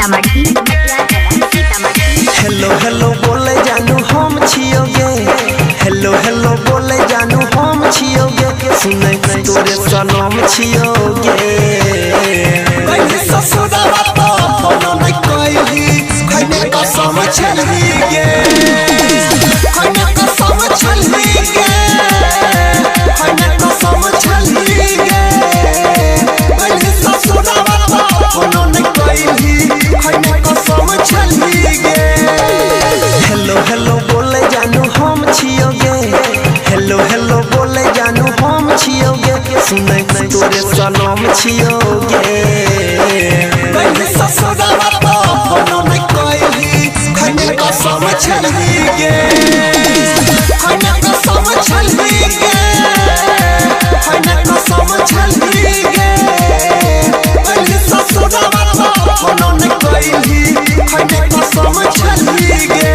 Sitamarhi Sitamarhi. Hello hello बोले जानू हम छियोगे, हेलो हेलो बोले जानू हम छियोगे, सुने तोरे सनम छियोगे। कहीं ससुराल तो फोन नहीं कइली, खने कसम छलिए, खने कसम छलिए, खने कसम छलिए। कहीं ससुराल तो फोन नहीं कइली, खने कसम छलिए। हेलो हेलो बोले जानू हम छियोगे, हेलो हेलो बोले जानू हम छियोगे, सुने तोरे सनम छियोगे। कहीं ससुराल तो फोन नहीं कइली, खने कसम छलिए, खने कसम छलिए, खने कसम छलिए। कहीं ससुराल तो फोन नहीं कइली, खने कसम छलिए।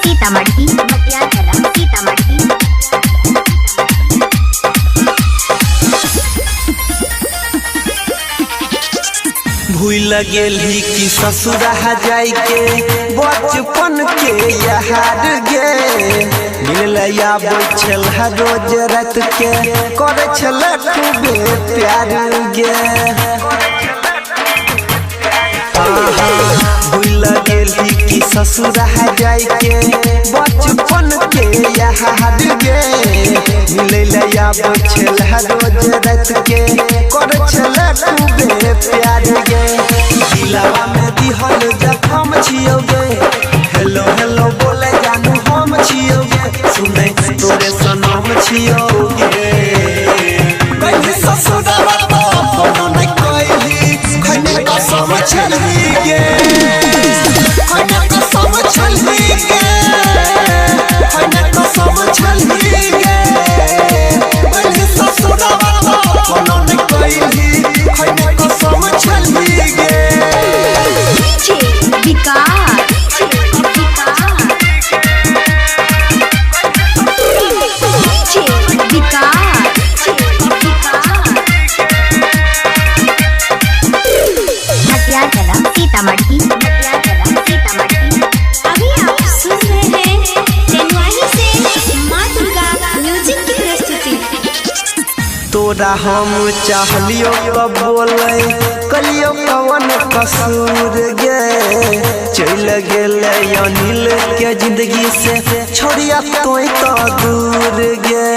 सीतामढ़ी सीतामढ़ी। भूल गेली कि ससुरा जाई के बचपन के याद गे, मिलया बैठल रोज रात के करे छल खूबे प्यार गे। भूल गेली कि ससुरा जाई के बचपन के याद गे, मिलया बैठल रोज रात के करे छल खूबे प्यार गे। दिलवा में दिहल जखम छियोगे, हेलो हेलो बोले जानू हम छियोगे, सुने तोरे सनम छियोगे। कहीं ससुराल तो फोन नहीं कइली, खने कसम छलिए, खने कसम छलिए, खने कसम छलिए। कहीं ससुराल तो फोन नहीं कइली, खने कसम छलिए। सीतामढ़ी सीतामढ़ी। अभी आप सुन रहे हैं तेनवाही से माँ दुर्गा म्यूजिक की प्रस्तुति। तोरा हम चाहलियो कब बोले कलियो कवन कसूर गे, चल गेले अनिल के जिंदगी से छोड़िया तोय तो दूर गे।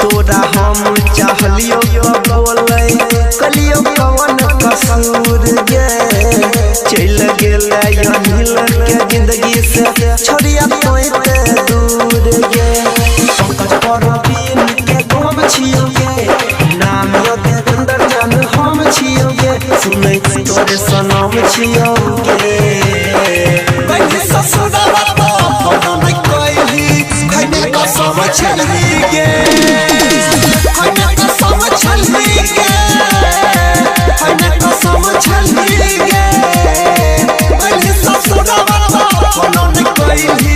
तोरा हम चाहलियो कब बोले कलियो कवन कसूर गे, चल गेले अनिल के जिंदगी से छोड़िया तोय तो दूर गे। पंकज परवीन के गम छियोगे, नाम योगे अंदर जान हम छियोगे, सुने तोरे सनम छियोगे। कहीं ससुराल तो फोन नहीं कइली, खने कसम छलिए, खने कसम छलिए, खने कसम छलिए। कहीं ससुराल तो फोन नहीं कइली,